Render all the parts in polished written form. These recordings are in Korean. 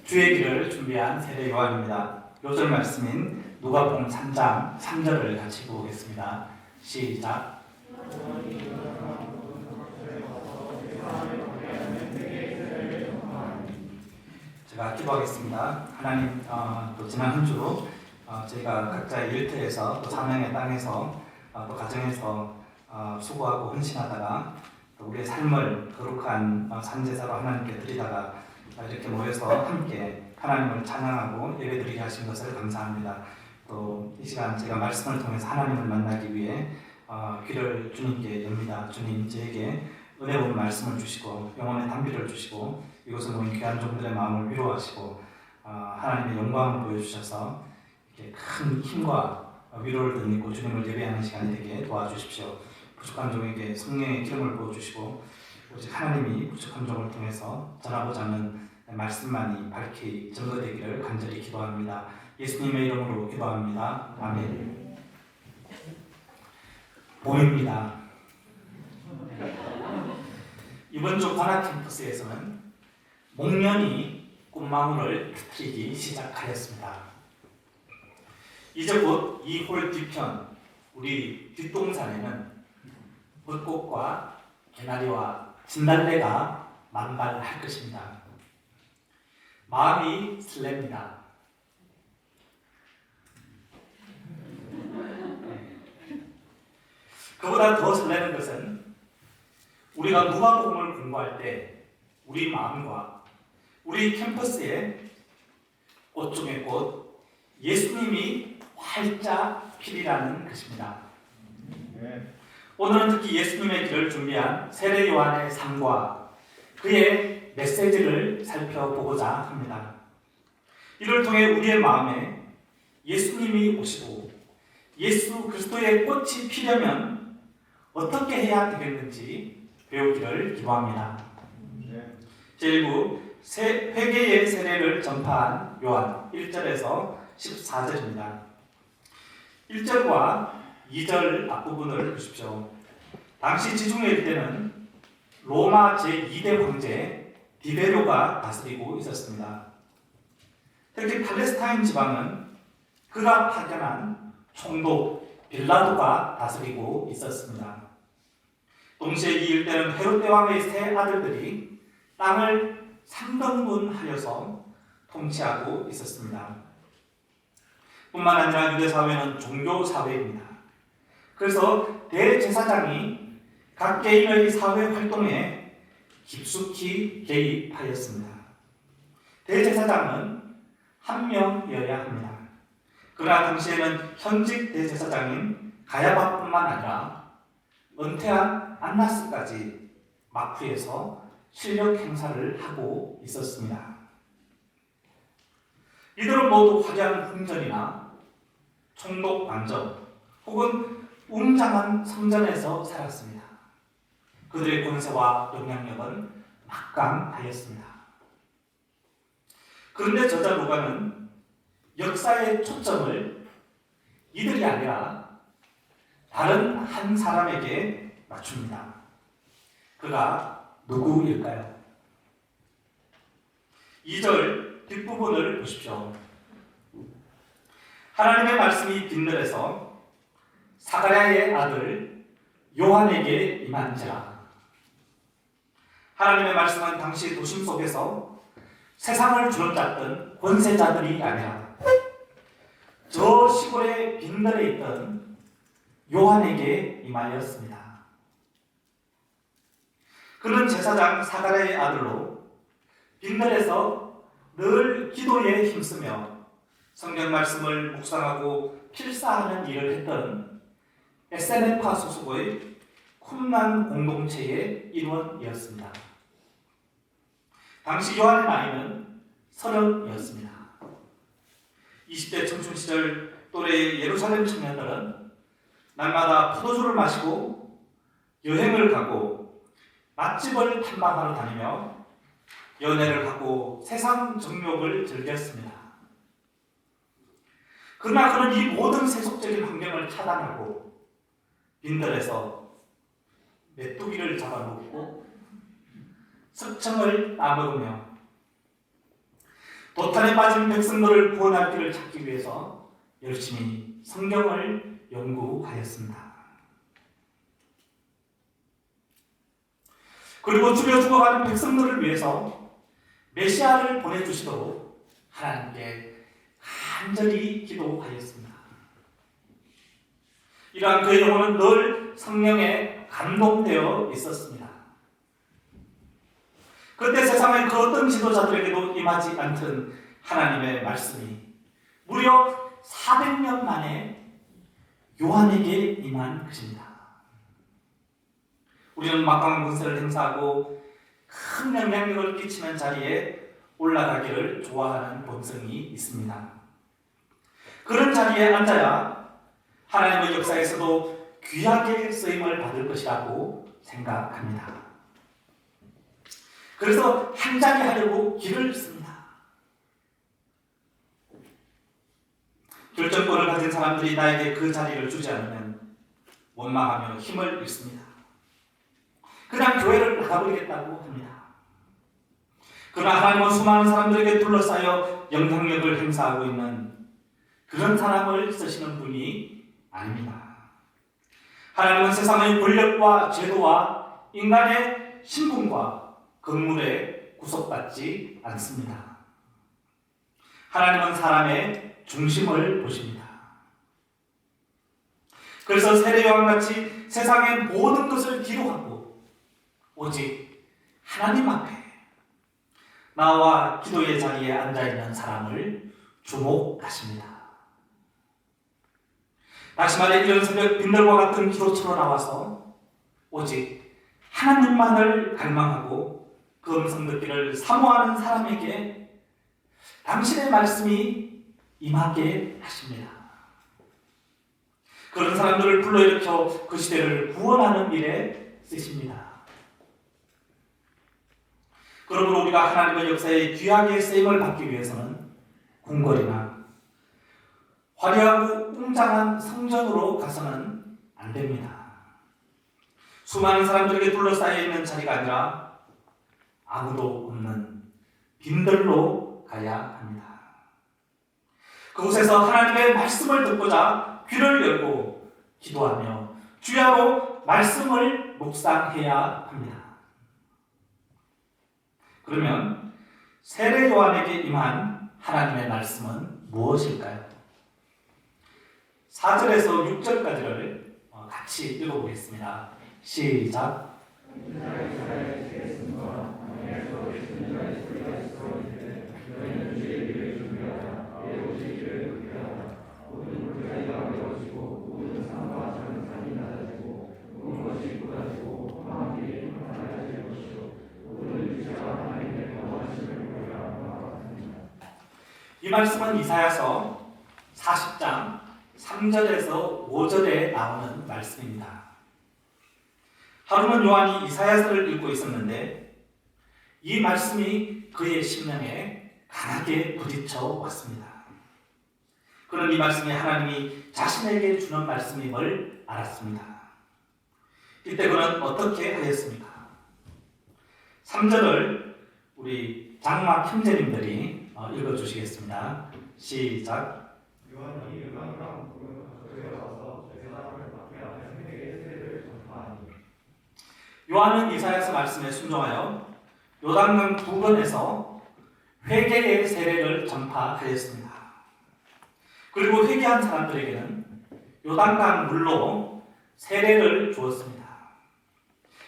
주의 길을 준비한 세례 요한입니다. 요절 말씀인 누가복음 3장 3절을 같이 보겠습니다. 시작. 제가 기도하겠습니다. 하나님, 또 지난 한 주 저희가 각자의 일터에서 또 사명의 땅에서 또 가정에서 수고하고 헌신하다가 또 우리의 삶을 거룩한 산제사로 하나님께 드리다가 이렇게 모여서 함께 하나님을 찬양하고 예배드리게 하신 것을 감사합니다. 또 이 시간 제가 말씀을 통해서 하나님을 만나기 위해 귀를 주님께 엽니다. 주님, 저에게 은혜로운 말씀을 주시고 영혼의 담비를 주시고 이곳에 모인 귀한 종들의 마음을 위로하시고 하나님의 영광을 보여주셔서 이렇게 큰 힘과 위로를 덧입고 주님을 예배하는 시간이 되게 도와주십시오. 부족한 종에게 성령의 기름을 부어주시고 오직 하나님이 부족한 종을 통해서 전하고자 하는 말씀만이 밝히 증거되기를 간절히 기도합니다. 예수님의 이름으로 기도합니다. 아멘. 봄입니다. 이번 주 관악 캠퍼스에서는 목련이 꽃망울을 터뜨리기 시작하였습니다. 이제 곧 이 홀 뒤편 우리 뒷동산에는 벚꽃과 개나리와 진달래가 만발할 것입니다. 마음이 설렙니다. 그보다 더 설레는 것은 우리가 누가복음을 공부할 때 우리 마음과 우리 캠퍼스에 꽃 중에 꽃 예수님이 활짝 피리라는 것입니다. 오늘은 특히 예수님의 길을 준비한 세례 요한의 삶과 그의 메시지를 살펴보고자 합니다. 이를 통해 우리의 마음에 예수님이 오시고 예수 그리스도의 꽃이 피려면 어떻게 해야 되겠는지 배우기를 기도합니다. 제1부 회개의 세례를 전파한 요한 1절에서 14절입니다. 1절과 2절 앞부분을 보십시오. 당시 지중해 일대는 로마 제2대 황제 디베료가 다스리고 있었습니다. 특히 팔레스타인 지방은 그가 파견한 총독 빌라도가 다스리고 있었습니다. 동시에 이 일대는 헤롯 대왕의 세 아들들이 땅을 3등분하여서 통치하고 있었습니다. 뿐만 아니라 유대 사회는 종교 사회입니다. 그래서 대제사장이 각 개인의 사회 활동에 깊숙이 개입하였습니다. 대제사장은 한 명이어야 합니다. 그러나 당시에는 현직 대제사장인 가야바뿐만 아니라 은퇴한 안나스까지 마쿠에서 실력 행사를 하고 있었습니다. 이들은 모두 화려한 궁전이나 총독 관저 혹은 웅장한 성전에서 살았습니다. 그들의 권세와 영향력은 막강하였습니다. 그런데 저자 루가는 역사의 초점을 이들이 아니라 다른 한 사람에게 맞춥니다. 그가 누구일까요? 2절 뒷부분을 보십시오. 하나님의 말씀이 빈들에서 사가랴의 아들 요한에게 임한지라. 하나님의 말씀은 당시 도심 속에서 세상을 주름잡던 권세자들이 아니라 저 시골의 빈들에 있던 요한에게 임하였습니다. 그는 제사장 사가랴의 아들로 빈들에서 늘 기도에 힘쓰며 성경 말씀을 묵상하고 필사하는 일을 했던 에세네파 소속의 쿰란 공동체의 일원이었습니다. 당시 요한의 나이는 30이었습니다. 20대 청춘 시절 또래의 예루살렘 청년들은 날마다 포도주를 마시고 여행을 가고 맛집을 탐방하러 다니며 연애를 하고 세상 정욕을 즐겼습니다. 그러나 그는 이 모든 세속적인 환경을 차단하고 빈들에서 메뚜기를 잡아먹고 석청을 따먹으며 도탄에 빠진 백성들을 구원할 길을 찾기 위해서 열심히 성경을 연구하였습니다. 그리고 죽여 죽어가는 백성들을 위해서 메시아를 보내주시도록 하나님께 간절히 기도하였습니다. 이러한 그의 영혼은 늘 성령에 감동되어 있었습니다. 그때 세상의 그 어떤 지도자들에게도 임하지 않던 하나님의 말씀이 무려 400년 만에 요한에게 임한 것입니다. 우리는 막강한 권세를 행사하고 큰 영향력을 끼치는 자리에 올라가기를 좋아하는 본성이 있습니다. 그런 자리에 앉아야 하나님의 역사에서도 귀하게 쓰임을 받을 것이라고 생각합니다. 그래서 한 자리 하려고 길을 씁니다. 결정권을 가진 사람들이 나에게 그 자리를 주지 않으면 원망하며 힘을 잃습니다. 그냥 교회를 나가버리겠다고 합니다. 그러나 하나님은 수많은 사람들에게 둘러싸여 영향력을 행사하고 있는 그런 사람을 쓰시는 분이 아닙니다. 하나님은 세상의 권력과 제도와 인간의 신분과 건물에 구속받지 않습니다. 하나님은 사람의 중심을 보십니다. 그래서 세례요한같이 세상의 모든 것을 뒤로하고 오직 하나님 앞에 나와 기도의 자리에 앉아있는 사람을 주목하십니다. 다시 말해 이런 새벽 빈들과 같은 기도처로 나와서 오직 하나님만을 갈망하고 그 음성 듣기를 사모하는 사람에게 당신의 말씀이 임하게 하십니다. 그런 사람들을 불러일으켜 그 시대를 구원하는 일에 쓰십니다. 그러므로 우리가 하나님의 역사에 귀하게 쓰임을 받기 위해서는 궁궐이나 화려하고 웅장한 성전으로 가서는 안 됩니다. 수많은 사람들에게 둘러싸여 있는 자리가 아니라 아무도 없는 빈들로 가야 합니다. 그곳에서 하나님의 말씀을 듣고자 귀를 열고 기도하며 주야로 말씀을 묵상해야 합니다. 그러면 세례 요한에게 임한 하나님의 말씀은 무엇일까요? 4절에서 6절까지를 같이 읽어보겠습니다. 시작. 이 말씀은 이사야서 40장 3절에서 5절에 나오는 말씀입니다. 하루는 요한이 이사야서를 읽고 있었는데 이 말씀이 그의 심령에 강하게 부딪혀 왔습니다. 그는 이 말씀이 하나님이 자신에게 주는 말씀임을 알았습니다. 이때 그는 어떻게 하였습니까? 3절을 우리 장막 형제님들이 읽어주시겠습니다. 시작. 요한이 요단강 그에 와서 제 사람을 밖에 하여 세계의 세례를 전파하니. 요한은 이사야서 말씀에 순종하여 요단강 부근에서 회개의 세례를 전파하였습니다. 그리고 회개한 사람들에게는 요단강 물로 세례를 주었습니다.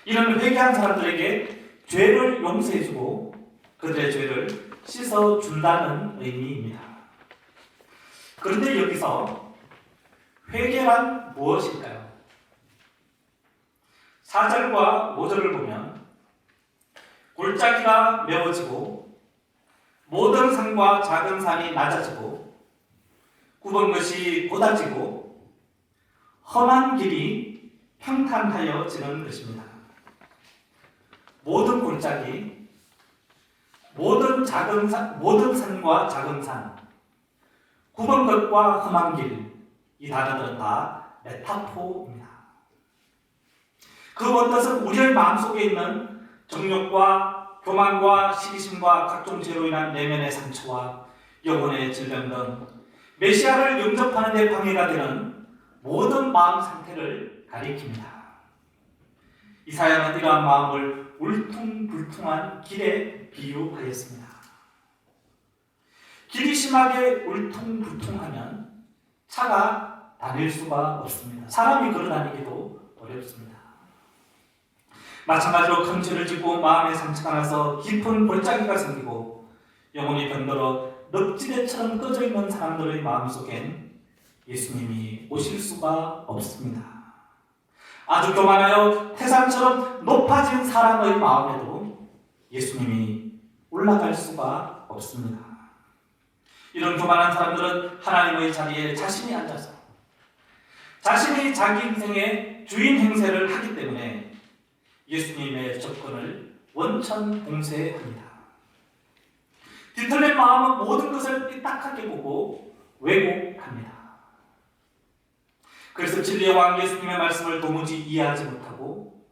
이는 회개한 사람들에게 죄를 용서해주고 그들의 죄를 씻어준다는 의미입니다. 그런데 여기서 회개란 무엇일까요? 4절과 5절을 보면 골짜기가 메워지고 모든 산과 작은 산이 낮아지고 굽은 것이 곧아지고 험한 길이 평탄하여지는 것입니다. 모든 골짜기, 모든 산과 작은 산, 굽은 것과 험한 길, 이 단어들은 다 메타포입니다. 그 어떤 것은 우리의 마음속에 있는 정욕과 교만과 시기심과 각종 죄로 인한 내면의 상처와 영혼의 질병 등 메시아를 영접하는 데 방해가 되는 모든 마음 상태를 가리킵니다. 이사야는 이러한 마음을 울퉁불퉁한 길에 비유하였습니다. 길이 심하게 울퉁불퉁하면 차가 다닐 수가 없습니다. 사람이 걸어다니기도 어렵습니다. 마찬가지로 큰 죄를 짓고 마음에 상처가 나서 깊은 골짜기가 생기고 영혼이 병들어 늪지대처럼 꺼져 있는 사람들의 마음속엔 예수님이 오실 수가 없습니다. 아주 교만하여 태산처럼 높아진 사람의 마음에도 예수님이 올라갈 수가 없습니다. 이런 교만한 사람들은 하나님의 자리에 자신이 앉아서 자신이 자기 인생의 주인 행세를 하기 때문에 예수님의 접근을 원천 봉쇄합니다. 뒤틀린 마음은 모든 것을 삐딱하게 보고 왜곡합니다. 그래서 진리의 왕 예수님의 말씀을 도무지 이해하지 못하고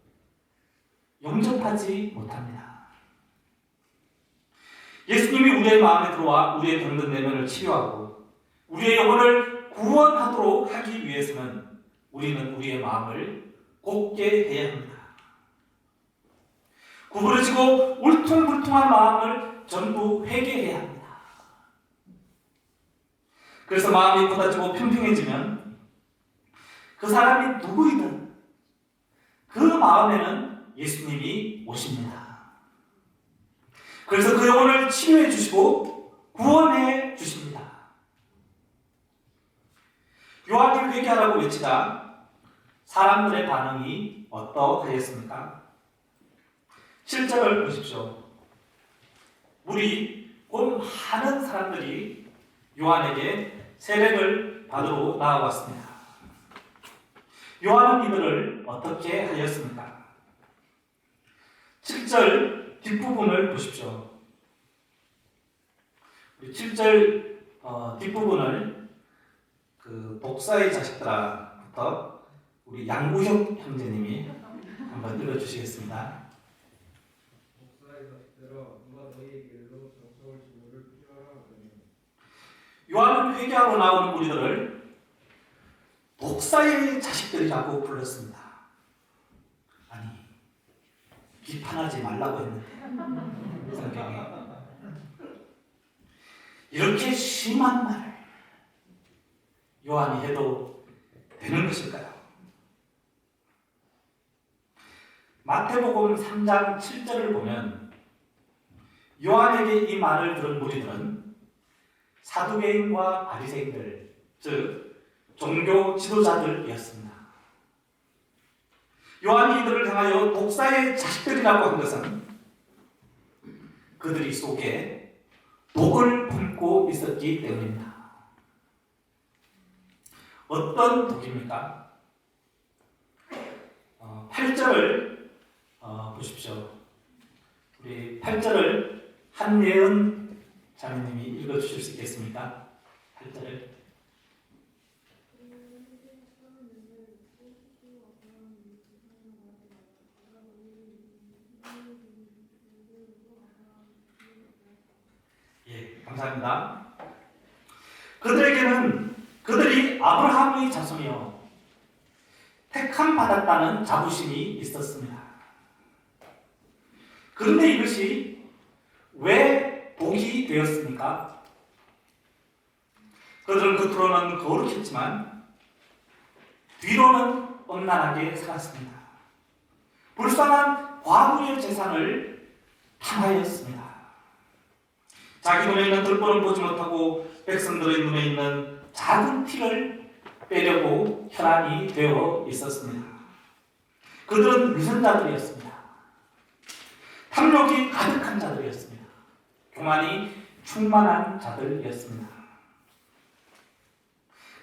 영접하지 못합니다. 예수님이 우리의 마음에 들어와 우리의 병든 내면을 치료하고 우리의 영혼을 구원하도록 하기 위해서는 우리는 우리의 마음을 곧게 해야 합니다. 구부러지고 울퉁불퉁한 마음을 전부 회개해야 합니다. 그래서 마음이 고다지고 평평해지면 그 사람이 누구이든 그 마음에는 예수님이 오십니다. 그래서 그 영혼을 치료해 주시고 구원해 주십니다. 요한이 회개하라고 외치자 사람들의 반응이 어떠하였습니까? 7절을 보십시오. 무리 곧 많은 사람들이 요한에게 세례를 받으러 나아왔습니다. 요한은 이들을 어떻게 하였습니까? 7절 뒷부분을 보십시오. 7절 뒷부분을 그 독사의 자식들아부터 우리 양구혁 형제님이 한번 읽어주시겠습니다. 요한은 회개하러 나오는 무리들을 독사의 자식들이라고 불렀습니다. 아니, 비판하지 말라고 했는데 성경에 이렇게 심한 말을 요한이 해도 되는 것일까요? 마태복음 3장 7절을 보면 요한에게 이 말을 들은 무리들은 사두개인과 바리새인들, 즉 종교 지도자들이었습니다. 요한이 이들을 향하여 독사의 자식들이라고 한 것은 그들이 속에 독을 품고 있었기 때문입니다. 어떤 독입니까? 8절을 보십시오. 우리 8절을 한예은 자매님이 읽어주실 수 있겠습니까? 8절을. 예, 감사합니다. 그들에게는 그들이 아브라함의 자손이요 택함 받았다는 자부심이 있었습니다. 그런데 이것이 왜 복이 되었습니까? 그들은 겉으로는 거룩했지만 뒤로는 엄난하게 살았습니다. 불쌍한 과부의 재산을 탐하였습니다. 자기 눈에 있는 들보는 보지 못하고 백성들의 눈에 있는 작은 티를 빼려고 혈안이 되어 있었습니다. 그들은 위선자들이었습니다. 탐욕이 가득한 자들이었습니다. 교만이 충만한 자들이었습니다.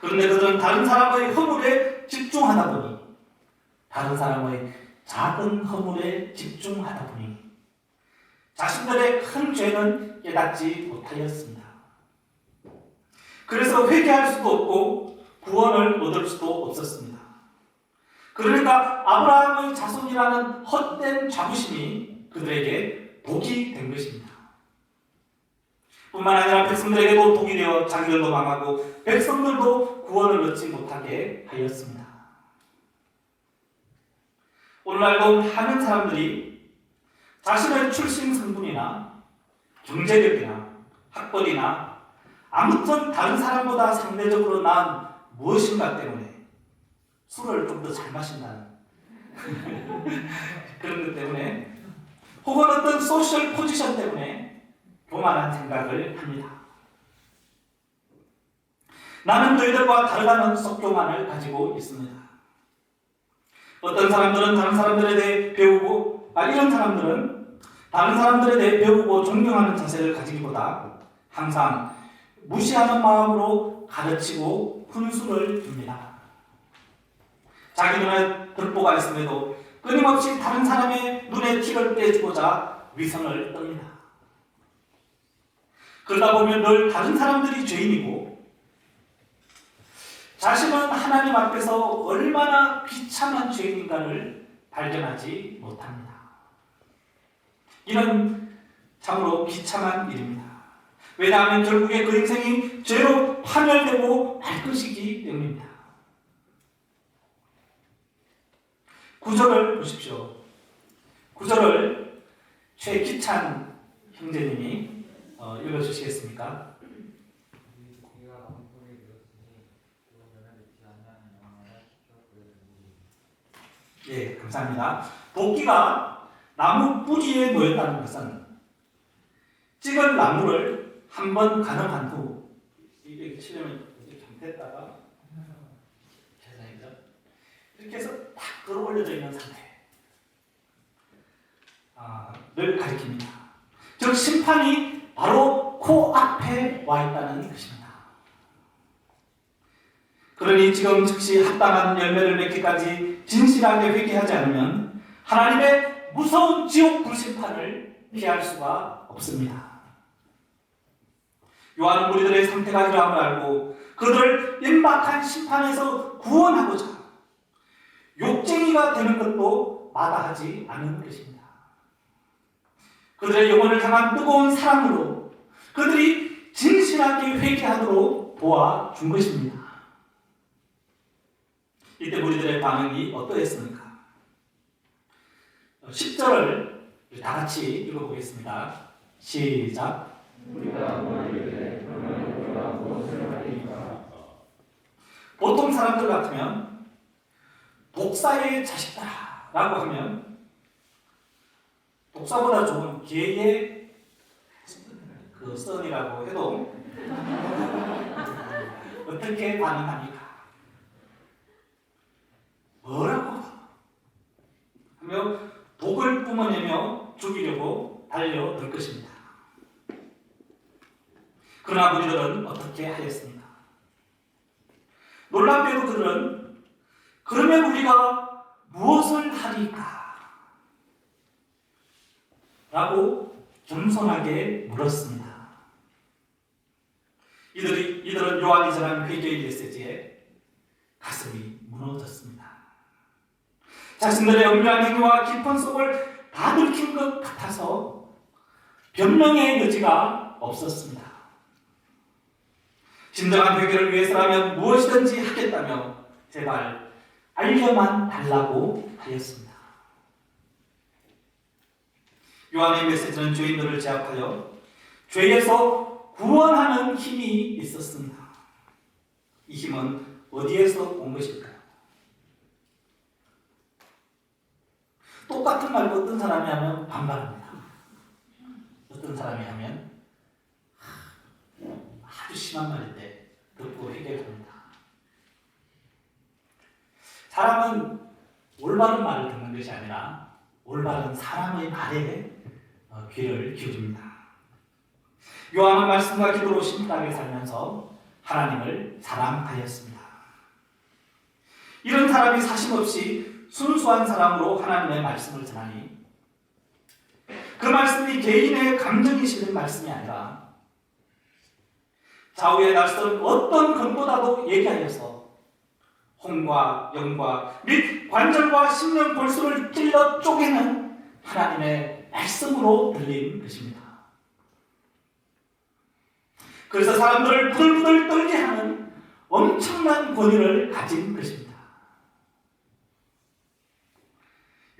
그런데 그들은 다른 사람의 허물에 집중하다 보니 다른 사람의 작은 허물에 집중하다 보니 자신들의 큰 죄는 깨닫지 못하였습니다. 그래서 회개할 수도 없고 구원을 얻을 수도 없었습니다. 그러니까 아브라함의 자손이라는 헛된 자부심이 그들에게 복이 된 것입니다. 뿐만 아니라 백성들에게도 복이 되어 자기들도 망하고 백성들도 구원을 얻지 못하게 하였습니다. 오늘날도 많은 사람들이 자신의 출신 성분이나 경제력이나 학벌이나 아무튼 다른 사람보다 상대적으로 나은 무엇인가 때문에 술을 좀 더 잘 마신다는 그런 것 때문에 혹은 어떤 소셜 포지션 때문에 교만한 생각을 합니다. 나는 너희들과 다르다는 속교만을 가지고 있습니다. 어떤 사람들은 다른 사람들에 대해 배우고 이런 사람들은 다른 사람들에 대해 배우고 존경하는 자세를 가지기보다 항상 무시하는 마음으로 가르치고 훈수를 줍니다. 자기 눈에 덕보가 있음에도 끊임없이 다른 사람의 눈에 티를 빼주고자 위선을 떱니다. 그러다 보면 늘 다른 사람들이 죄인이고 자신은 하나님 앞에서 얼마나 비참한 죄인인가를 발견하지 못합니다. 이는 참으로 비참한 일입니다. 왜냐하면 결국에 그 인생이 죄로 파멸되고 말 것이기 때문입니다. 구절을 보십시오. 구절을 최기찬 형제님이 읽어주시겠습니까? 예, 감사합니다. 도끼가 나무 뿌리에 놓였다는 것은 찍은 나무를 한번 가늠한 후 이렇게 치려면 이렇게 잠됐다가 이렇게 해서 탁 끌어올려져 있는 상태를 가리킵니다. 즉 심판이 바로 코앞에 와 있다는 것입니다. 그러니 지금 즉시 합당한 열매를 맺기까지 진실하게 회개하지 않으면 하나님의 무서운 지옥 불심판을 피할 수가 없습니다. 요한은 우리들의 상태가 이러함을 알고 그들을 임박한 심판에서 구원하고자 욕쟁이가 되는 것도 마다하지 않은 것입니다. 그들의 영혼을 향한 뜨거운 사랑으로 그들이 진실하게 회개하도록 도와준 것입니다. 이때 우리들의 반응이 어떠했습니까? 10절을 다 같이 읽어보겠습니다. 시작. 보통 사람들 같으면 독사의 자식들아 라고 하면 독사보다 좋은 개의 그 선이라고 해도 어떻게 반응합니까? 뭐라고 하며 독을 뿜어내며 죽이려고 달려들 것입니다. 그러나 우리들은 어떻게 하였습니까? 놀랍게도 그들은 그러면 우리가 무엇을 하리까? 라고 겸손하게 물었습니다. 이들은 요한이 전한 회개의 메시지에 가슴이 무너졌습니다. 자신들의 엄밀한 행위와 깊은 속을 다 들킨 것 같아서 변명의 여지가 없었습니다. 진정한 회개를 위해서라면 무엇이든지 하겠다며 제발 알려만 달라고 하였습니다. 요한의 메시지는 죄인들을 제압하여 죄에서 구원하는 힘이 있었습니다. 이 힘은 어디에서 온 것일까요? 똑같은 말을 어떤 사람이 하면 반발합니다. 어떤 사람이 하면 아주 심한 말일 때 듣고 해결합니다. 사람은 올바른 말을 듣는 것이 아니라 올바른 사람의 말에 귀를 기울입니다. 요한은 말씀과 기도로 심플하게 살면서 하나님을 사랑하였습니다. 이런 사람이 사심없이 순수한 사람으로 하나님의 말씀을 전하니 그 말씀이 개인의 감정이 실린 말씀이 아니라 좌우의 낯선 어떤 것보다도 얘기하여서 혼과 영과 및 관절과 심령 골수를 찔러 쪼개는 하나님의 말씀으로 들린 것입니다. 그래서 사람들을 부들부들 떨게 하는 엄청난 권위를 가진 것입니다.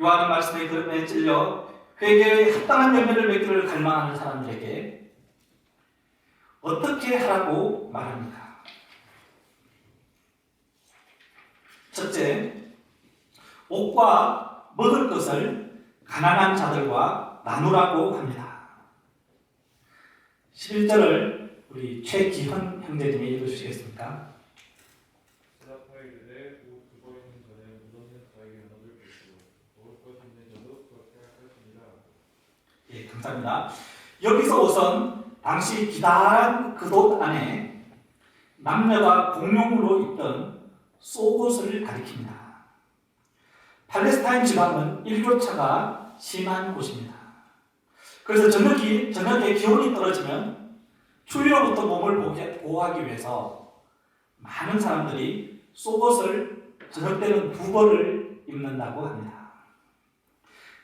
요한은 말씀의 그릇에 찔려 회개의 합당한 열매를 맺기를 갈망하는 사람들에게 어떻게 하라고 말합니까? 첫째, 옷과 먹을 것을 가난한 자들과 나누라고 합니다. 11절을 우리 최기현 형제님이 읽어주시겠습니까? 대답하여 이르되 옷 죽어 있는 전에 묻었는 자에게 나눠줄 것이고 먹을 것 있는 자도 그렇게 할 것이니라. 예, 감사합니다. 여기서 우선 당시 기다란 그 옷 안에 남녀가 공용으로 입던 속옷을 가리킵니다. 팔레스타인 지방은 일교차가 심한 곳입니다. 그래서 저녁에 기온이 떨어지면 추위로부터 몸을 보호하기 위해서 많은 사람들이 속옷을 저녁 때는 2벌을 입는다고 합니다.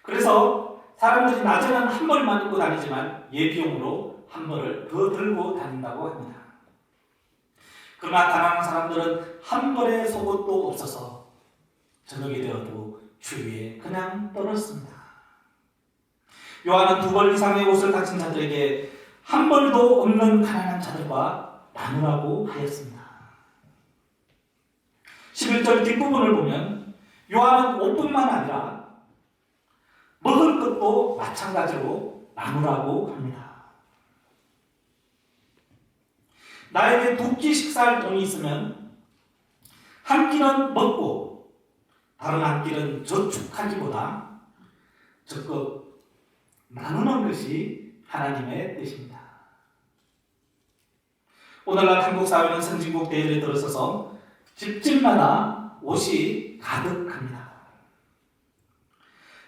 그래서 사람들이 낮에는 한 벌만 입고 다니지만 예비용으로 한 벌을 더 들고 다닌다고 합니다. 그러나 가난한 사람들은 한 벌의 속옷도 없어서 저녁이 되어도 추위에 그냥 떨었습니다. 요한은 2벌 이상의 옷을 가진 자들에게 한 벌도 없는 가난한 자들과 나누라고 하였습니다. 11절 뒷부분을 보면 요한은 옷뿐만 아니라 먹을 것도 마찬가지로 나누라고 합니다. 나에게 2끼 식사할 돈이 있으면 한 끼는 먹고 다른 한 끼는 저축하기보다 적극 나누는 것이 하나님의 뜻입니다. 오늘날 한국 사회는 선진국 대열에 들어서서 집집마다 옷이 가득합니다.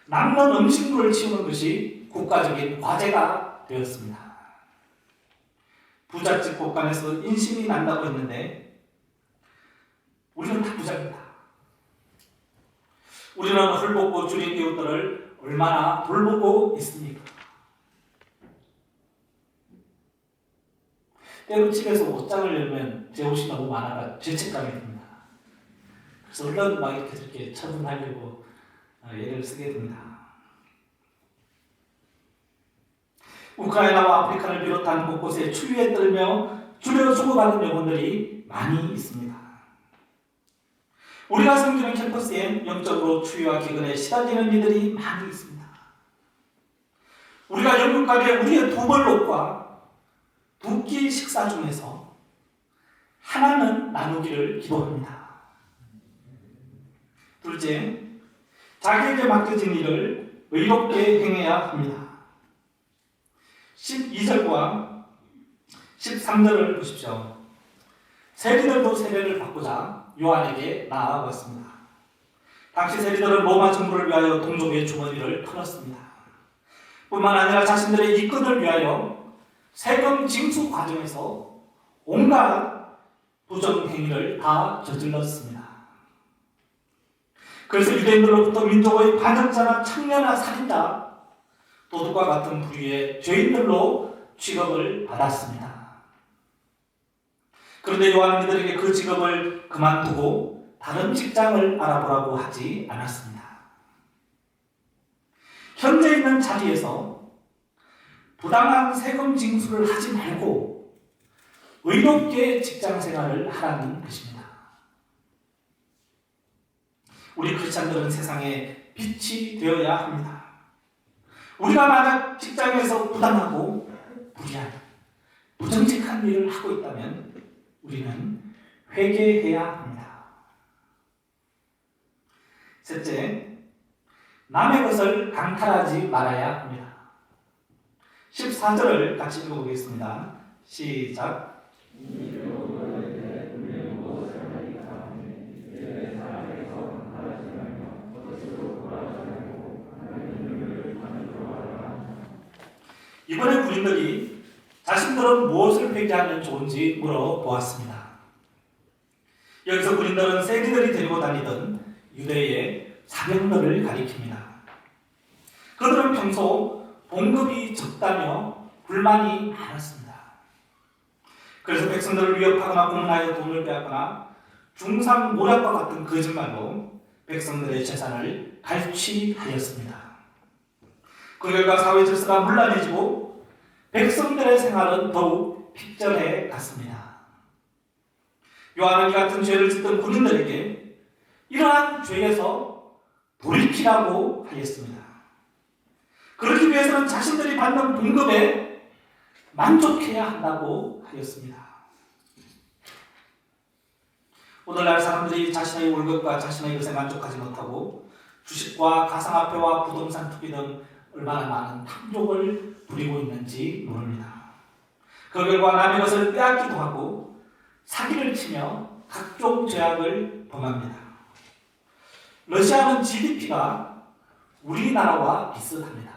남는 음식물을 치우는 것이 국가적인 과제가 되었습니다. 부잣집 곳간에서 인심이 난다고 했는데 우리는 다 부자입니다. 우리는 헐벗고 주린 이웃들을 얼마나 돌보고 있습니까? 때로 집에서 옷장을 열면 제 옷이 너무 많아가 죄책감이 듭니다. 그래서 얼른 막 이렇게 처분하려고 애를 쓰게 됩니다. 우크라이나와 아프리카를 비롯한 곳곳에 추위에 떨며 주려 주고받은 영혼들이 많이 있습니다. 우리가 섬기는 캠퍼스엔 영적으로 추위와 기근에 시달리는 이들이 많이 있습니다. 우리가 영국가게 우리의 2벌 옷과 2끼 식사 중에서 하나는 나누기를 기도합니다. 둘째, 자기에게 맡겨진 일을 의롭게 행해야 합니다. 12절과 13절을 보십시오. 세리들도 세례를 받고자 요한에게 나아갔습니다. 당시 세리들은 로마 정부를 위하여 동족의 주머니를 털었습니다. 뿐만 아니라 자신들의 이권을 위하여 세금 징수 과정에서 온갖 부정행위를 다 저질렀습니다. 그래서 유대인들로부터 민족의 반역자나 창녀나 살인자, 도둑과 같은 부류의 죄인들로 취급을 받았습니다. 그런데 요한은 이들에게 그 직업을 그만두고 다른 직장을 알아보라고 하지 않았습니다. 현재 있는 자리에서 부당한 세금 징수를 하지 말고 의롭게 직장 생활을 하라는 것입니다. 우리 크리스찬들은 세상에 빛이 되어야 합니다. 우리가 만약 직장에서 부당하고 불의한, 부정직한 일을 하고 있다면 우리는 회개해야 합니다. 셋째, 남의 것을 강탈하지 말아야 합니다. 14절을 같이 읽어보겠습니다. 시작. 이번에 군인들이 자신들은 무엇을 회개하면 좋은지 물어보았습니다. 여기서 군인들은 세리들이 데리고 다니던 유대의 사병들을 가리킵니다. 그들은 평소 봉급이 적다며 불만이 많았습니다. 그래서 백성들을 위협하거나 공문하여 돈을 빼앗거나 중상모략과 같은 거짓말로 백성들의 재산을 갈취하였습니다. 그 결과 사회 질서가 문란해지고 백성들의 생활은 더욱 핍절해 갔습니다. 요한은 이 같은 죄를 짓던 군인들에게 이러한 죄에서 돌이키라고 하였습니다. 그러기 위해서는 자신들이 받는 봉급에 만족해야 한다고 하였습니다. 오늘날 사람들이 자신의 월급과 자신의 것에 만족하지 못하고 주식과 가상화폐와 부동산 투기 등 얼마나 많은 탐욕을 부리고 있는지 모릅니다. 그 결과 남의 것을 빼앗기도 하고 사기를 치며 각종 죄악을 범합니다. 러시아는 GDP가 우리나라와 비슷합니다.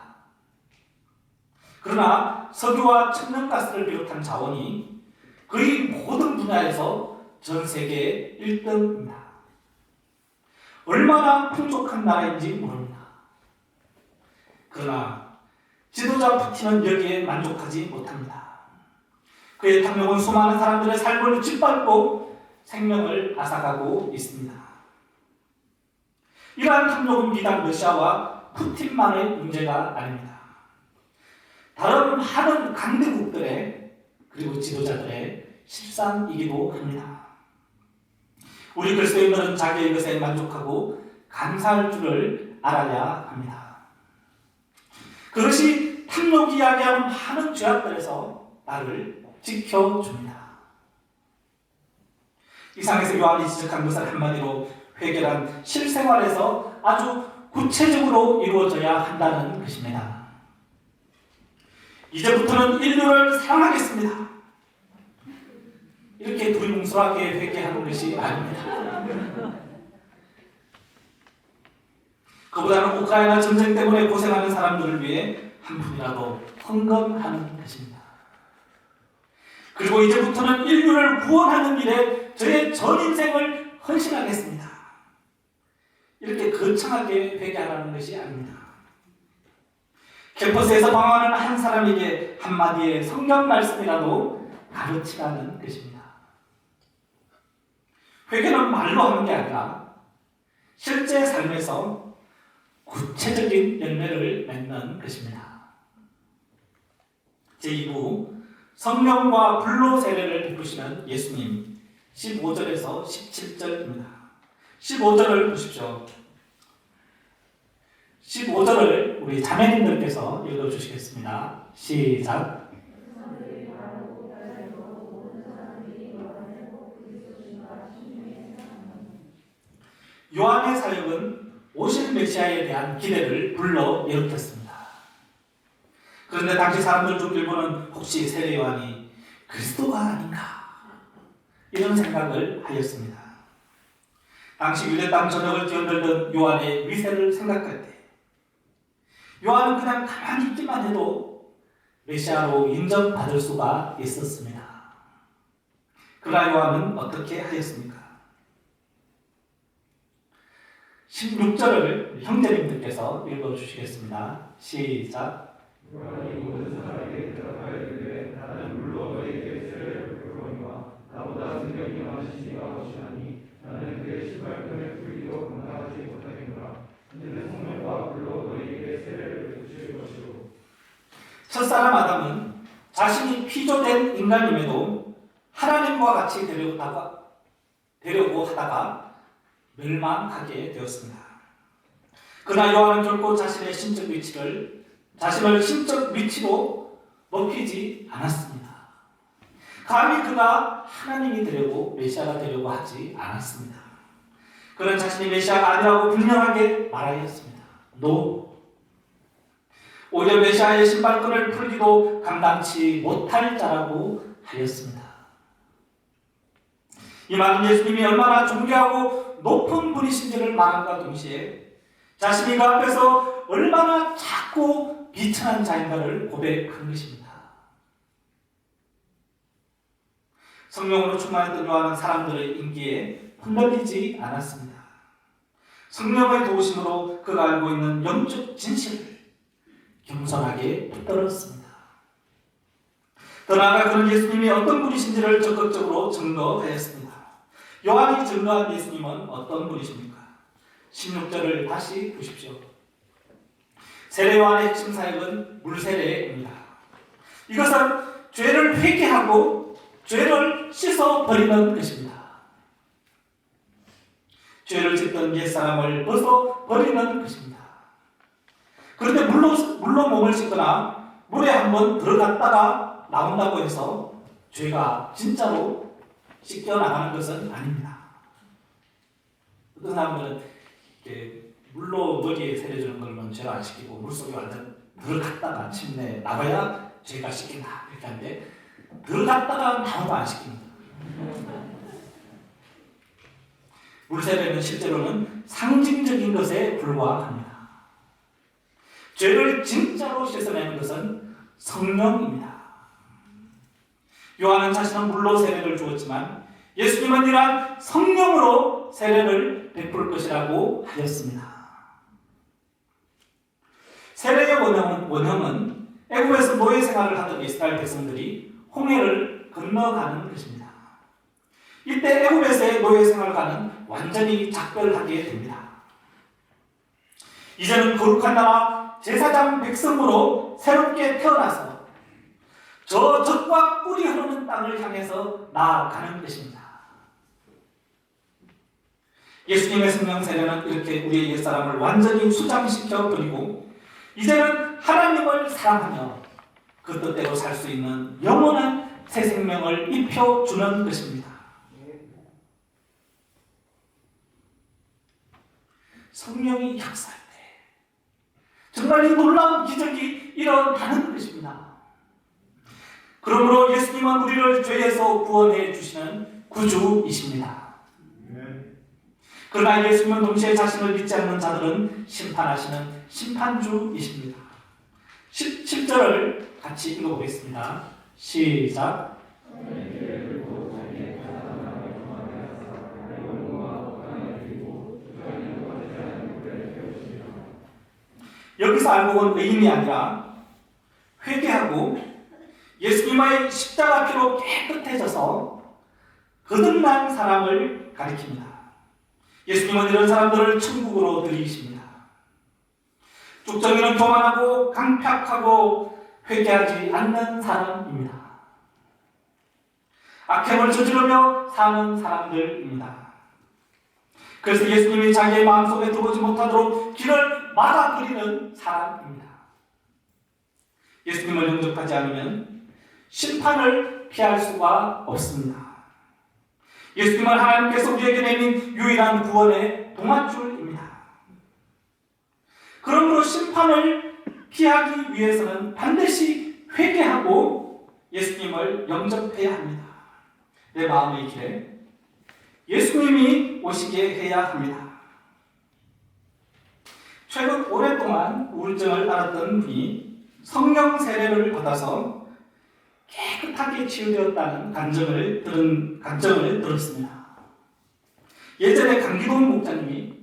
그러나 석유와 천연가스를 비롯한 자원이 거의 모든 분야에서 전 세계 1등입니다. 얼마나 풍족한 나라인지 모릅니다. 그러나 지도자 푸틴은 여기에 만족하지 못합니다. 그의 탐욕은 수많은 사람들의 삶을 짓밟고 생명을 앗아가고 있습니다. 이러한 탐욕은 비단 러시아와 푸틴만의 문제가 아닙니다. 다른 많은 강대국들의 그리고 지도자들의 실상이기도 합니다. 우리 그리스도인들은 자기의 것에 만족하고 감사할 줄을 알아야 합니다. 그것이 탐욕이 이야기하는 많은 죄악들에서 나를 지켜줍니다. 이 상에서 요한이 지적한 것을 한마디로 회개란 실생활에서 아주 구체적으로 이루어져야 한다는 것입니다. 이제부터는 인류를 사랑하겠습니다. 이렇게 두리뭉술하게 회개하는 것이 아닙니다. 그보다는 우크라이나 전쟁 때문에 고생하는 사람들을 위해 한 푼이라도 헌금하는 것입니다. 그리고 이제부터는 인류를 구원하는 일에 저의 전 인생을 헌신하겠습니다. 이렇게 거창하게 회개하라는 것이 아닙니다. 캠퍼스에서 방황하는 한 사람에게 한마디의 성경 말씀이라도 가르치라는 것입니다. 회개는 말로 하는 게 아니라 실제 삶에서 구체적인 열매를 맺는 것입니다. 제2부 성령과 불로 세례를 베푸시는 예수님 15절에서 17절입니다. 15절을 보십시오. 15절을 우리 자매님들께서 읽어주시겠습니다. 시작. 요한의 사역은 오실 메시아에 대한 기대를 불러일으켰습니다. 그런데 당시 사람들 중 일부는 혹시 세례 요한이 그리스도가 아닌가 이런 생각을 하였습니다. 당시 유대 땅 전역을 뒤흔들던 요한의 위세를 생각할 때 요한은 그냥 가만히 있기만 해도 메시아로 인정받을 수가 있었습니다. 그러나 요한은 어떻게 하였습니까? 16절을 형제님들께서 읽어주시겠습니다. 시작. 요한이 모든 사람에게 대답하여 이르되 나는 물로 너희에게 세례를 베푸거니와 나보다 능력이 많으시니가 오시나니 나는 그의 신발끈을 풀기도 감당하지 못하겠노라. 이는 성령과 불로 너희에게 세례를 베푸실 것이요. 첫사람 아담은 자신이 피조된 인간임에도 하나님과 같이 되려고 하다가 멸망하게 되었습니다. 그러나 요한은 결코 자신의 자신을 신적 위치로 높이지 않았습니다. 감히 그가 하나님이 되려고 메시아가 되려고 하지 않았습니다. 그는 자신이 메시아가 아니라고 분명하게 말하였습니다. 오히려 메시아의 신발끈을 풀기도 감당치 못할 자라고 하였습니다. 이 말은 예수님이 얼마나 존귀하고 높은 분이신지를 말함과 동시에 자신이 그 앞에서 얼마나 작고 비천한 자인가를 고백한 것입니다. 성령으로 충만했던 요한은 사람들의 인기에 흔들리지 않았습니다. 성령의 도우심으로 그가 알고 있는 영적 진실을 겸손하게 붙들었습니다. 더 나아가 그런 예수님이 어떤 분이신지를 적극적으로 증거하였습니다. 요한이 증거한 예수님은 어떤 분이십니까? 16절을 다시 보십시오. 세례 요한의 핵심 사역은 물세례입니다. 이것은 죄를 회개하고 죄를 씻어버리는 것입니다. 죄를 짓던 옛사람을 벗어버리는 것입니다. 그런데 물로 몸을 씻거나 물에 한번 들어갔다가 나온다고 해서 죄가 진짜로 씻겨나가는 것은 아닙니다. 어떤 사람들은 이렇게 물로 머리에 세례주는 걸로는 죄가 안 씻기고 물속에 완전 들어갔다가 침내에 나가야 죄가 씻긴다 이렇게 하는데 들어갔다가 나와도 안 씻깁니다. 물세례는 실제로는 상징적인 것에 불과합니다. 죄를 진짜로 씻어내는 것은 성령입니다. 요한은 자신은 물로 세례를 주었지만 예수님은 이러한 성령으로 세례를 베풀 것이라고 하였습니다. 세례의 원형은 애굽에서 노예 생활을 하던 이스라엘 백성들이 홍해를 건너가는 것입니다. 이때 애굽에서의 노예 생활과는 완전히 작별하게 됩니다. 이제는 거룩한 나라 제사장 백성으로 새롭게 태어나서 저 젖과 꿀이 흐르는 땅을 향해서 나아가는 것입니다. 예수님의 성령 세례는 이렇게 우리의 옛사람을 완전히 수장시켜 버리고 이제는 하나님을 사랑하며 그 뜻대로 살 수 있는 영원한 새 생명을 입혀주는 것입니다. 성령이 역사할 때 정말 이 놀라운 기적이 일어나는 것입니다. 그러므로 예수님은 우리를 죄에서 구원해 주시는 구주이십니다. 그러나 예수님은 동시에 자신을 믿지 않는 자들은 심판하시는 심판주이십니다. 17절을 같이 읽어보겠습니다. 시작. 여기서 알고 온 의인이 아니라 회개하고 예수님의 십자가 피로 깨끗해져서 거듭난 사람을 가리킵니다. 예수님은 이런 사람들을 천국으로 들이십니다. 쭉정이는 교만하고 강팍하고 회개하지 않는 사람입니다. 악행을 저지르며 사는 사람들입니다. 그래서 예수님이 자기의 마음속에 들어오지 못하도록 길을 막아버리는 사람입니다. 예수님을 영접하지 않으면 심판을 피할 수가 없습니다. 예수님은 하나님께서 우리에게 내민 유일한 구원의 동아줄입니다. 그러므로 심판을 피하기 위해서는 반드시 회개하고 예수님을 영접해야 합니다. 내 마음의 길에 예수님이 오시게 해야 합니다. 최근 오랫동안 우울증을 앓았던 분이 성령 세례를 받아서 깨끗하게 치유되었다는 간증을 들었습니다. 예전에 강기동 목사님이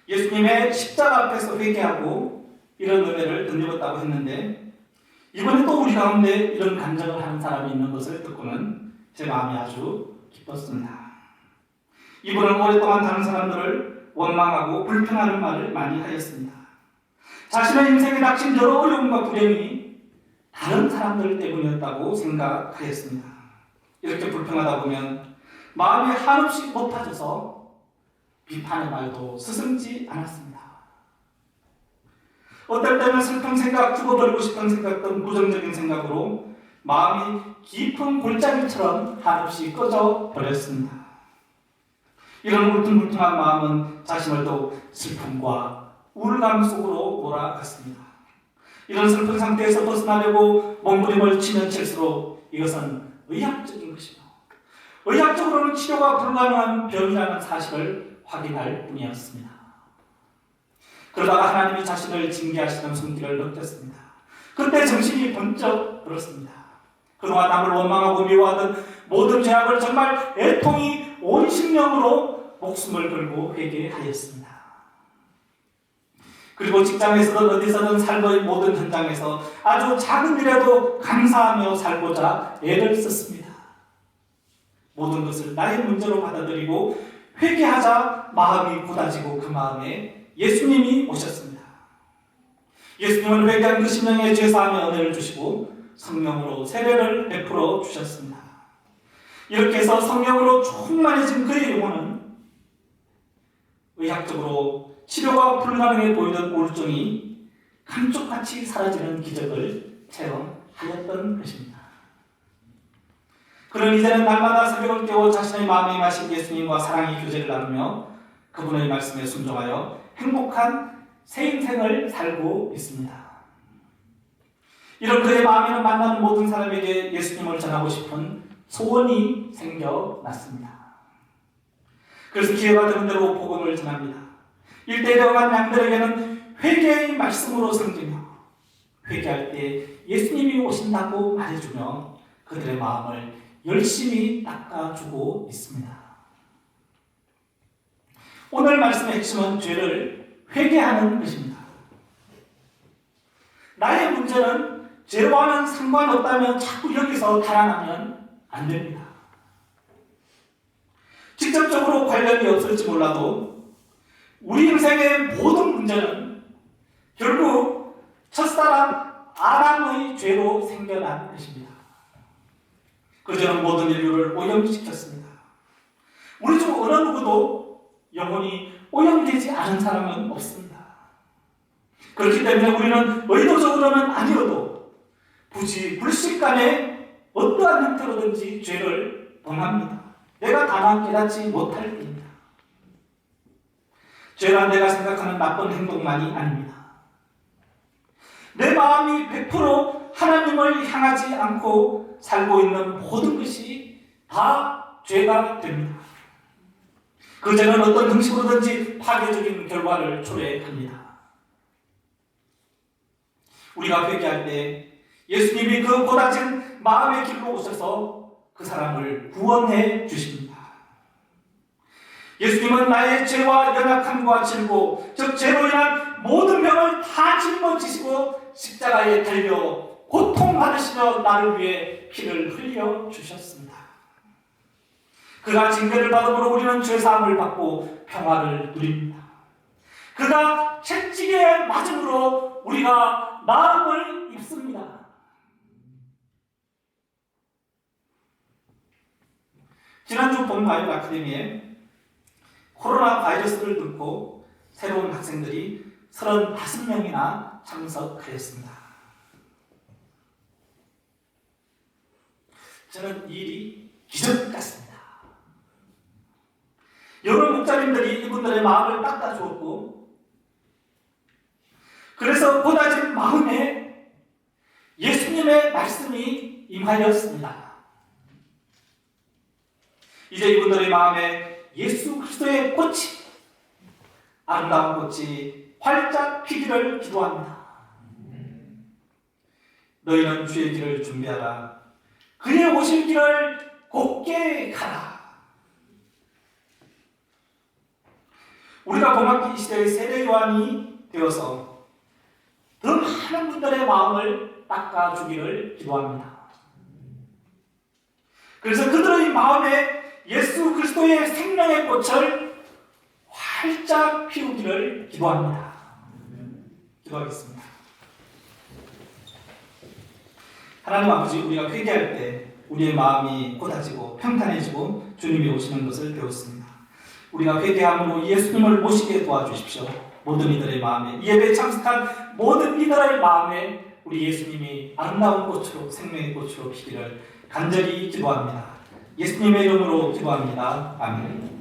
예수님의 십자가 앞에서 회개하고 이런 은혜를 덧입었다고 했는데 이번에 또 우리 가운데 이런 간증을 하는 사람이 있는 것을 듣고는 제 마음이 아주 기뻤습니다. 이분은 오랫동안 다른 사람들을 원망하고 불평하는 말을 많이 하였습니다. 자신의 인생에 닥친 여러 어려움과 불행이 다른 사람들 때문이었다고 생각하였습니다. 이렇게 불평하다 보면 마음이 한없이 높아져서 비판의 말도 스승지 않았습니다. 어떨 때는 슬픈 생각, 죽어버리고 싶은 생각 등 부정적인 생각으로 마음이 깊은 골짜기처럼 한없이 꺼져 버렸습니다. 이런 울퉁불퉁한 마음은 자신을 더욱 슬픔과 우울감 속으로 몰아갔습니다. 이런 슬픈 상태에서 벗어나려고 몸부림을 치면 칠수록 이것은 의학적인 것이며 의학적으로는 치료가 불가능한 병이라는 사실을 확인할 뿐이었습니다. 그러다가 하나님이 자신을 징계하시는 손길을 느꼈습니다. 그때 정신이 번쩍 들었습니다. 그동안 남을 원망하고 미워하던 모든 죄악을 정말 애통이 온 심령으로 목숨을 걸고 회개하였습니다. 그리고 직장에서든 어디서든 살고의 모든 현장에서 아주 작은 일에도 감사하며 살고자 애를 썼습니다. 모든 것을 나의 문제로 받아들이고 회개하자 마음이 굳어지고 그 마음에 예수님이 오셨습니다. 예수님은 회개한 그 심령에 죄사함의 은혜를 주시고 성령으로 세례를 베풀어 주셨습니다. 이렇게 해서 성령으로 충만해진 그의 영혼은 의학적으로 치료가 불가능해 보이던 우울증이 감쪽같이 사라지는 기적을 체험하였던 것입니다. 그는 이제는 날마다 새벽을 깨워 자신의 마음에 마신 예수님과 사랑의 교제를 나누며 그분의 말씀에 순종하여 행복한 새 인생을 살고 있습니다. 이런 그의 마음에는 만나는 모든 사람에게 예수님을 전하고 싶은 소원이 생겨났습니다. 그래서 기회가 되는 대로 복음을 전합니다. 일대려간 양들에게는 회개의 말씀으로 섬기며 회개할 때 예수님이 오신다고 말해주며 그들의 마음을 열심히 닦아주고 있습니다. 오늘 말씀의 핵심은 죄를 회개하는 것입니다. 나의 문제는 죄와는 상관없다면 자꾸 여기서 달아나면 안 됩니다. 직접적으로 관련이 없을지 몰라도 우리 인생의 모든 문제는 결국 첫사람 아담의 죄로 생겨난 것입니다. 그 죄는 모든 인류를 오염시켰습니다. 우리 중 어느 누구도 영혼이 오염되지 않은 사람은 없습니다. 그렇기 때문에 우리는 의도적으로는 아니어도 부지 불식간에 어떠한 형태로든지 죄를 범합니다. 내가 다만 깨닫지 못할 때입니다. 죄란 내가 생각하는 나쁜 행동만이 아닙니다. 내 마음이 100% 하나님을 향하지 않고 살고 있는 모든 것이 다 죄가 됩니다. 그 죄는 어떤 형식으로든지 파괴적인 결과를 초래합니다. 우리가 회개할 때 예수님이 그 고다진 마음의 길로 오셔서 그 사람을 구원해 주십니다. 예수님은 나의 죄와 연약함과 질고 즉 죄로 인한 모든 병을 다 짊어지시고 십자가에 달려 고통받으시며 나를 위해 피를 흘려 주셨습니다. 그가 징계를 받음으로 우리는 죄사함을 받고 평화를 누립니다. 그가 채찍에 맞음으로 우리가 나음을 입습니다. 지난주 봄바이블 아카데미에 코로나 바이러스를 듣고 새로운 학생들이 35명이나 참석하였습니다. 저는 이 일이 기적 같습니다. 여러 목사님들이 이분들의 마음을 닦아주었고 그래서 고다진 마음에 예수님의 말씀이 임하였습니다. 이제 이분들의 마음에 예수 그리스도의 꽃이 아름다운 꽃이 활짝 피기를 기도합니다. 너희는 주의 길을 준비하라. 그의 오실 길을 곧게 가라. 우리가 봄학기 이 시대의 세례 요한이 되어서 더 많은 분들의 마음을 닦아주기를 기도합니다. 그래서 그들의 마음에 예수 그리스도의 생명의 꽃을 활짝 피우기를 기도합니다. 기도하겠습니다. 하나님 아버지, 우리가 회개할 때 우리의 마음이 고다지고 평탄해지고 주님이 오시는 것을 배웠습니다. 우리가 회개함으로 예수님을 모시게 도와주십시오. 모든 이들의 마음에, 이 예배에 참석한 모든 이들의 마음에 우리 예수님이 아름다운 꽃으로, 생명의 꽃으로 피기를 간절히 기도합니다. 예수님의 이름으로 기도합니다. 아멘.